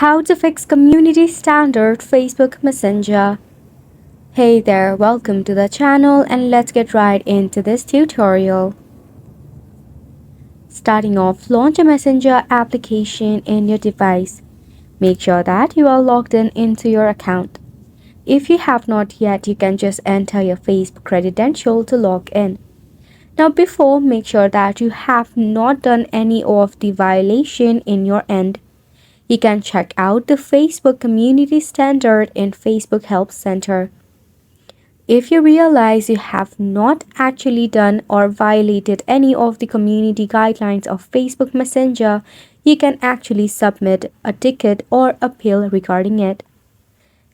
How to fix community standard Facebook Messenger. Hey there, welcome to the channel and let's get right into this tutorial. Starting off, launch a Messenger application in your device. Make sure that you are logged in into your account. If you have not yet, you can just enter your Facebook credential to log in. Now before, make sure that you have not done any of the violation in your end. You can check out the Facebook Community Standard in Facebook Help Center. If you realize you have not actually done or violated any of the community guidelines of Facebook Messenger, you can actually submit a ticket or appeal regarding it.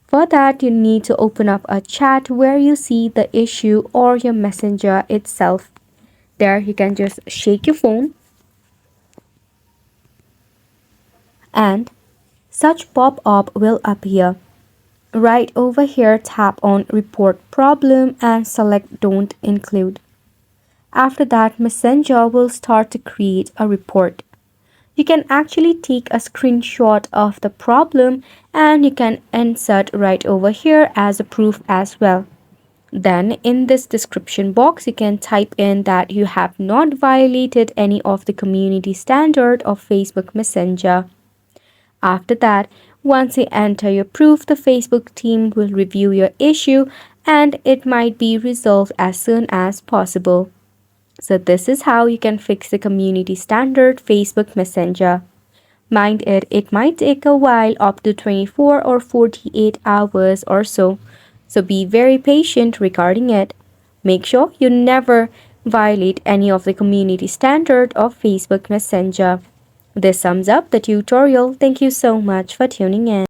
For that, you need to open up a chat where you see the issue or your messenger itself. There, you can just shake your phone and such pop-up will appear. Right over here, tap on Report Problem and select Don't Include. After that, Messenger will start to create a report. You can actually take a screenshot of the problem and you can insert right over here as a proof as well. Then in this description box, you can type in that you have not violated any of the community standard of Facebook Messenger. After that, once you enter your proof, the Facebook team will review your issue and it might be resolved as soon as possible. So this is how you can fix the community standard Facebook Messenger. Mind it, it might take a while, up to 24 or 48 hours or so. So be very patient regarding it. Make sure you never violate any of the community standard of Facebook Messenger. This sums up the tutorial. Thank you so much for tuning in.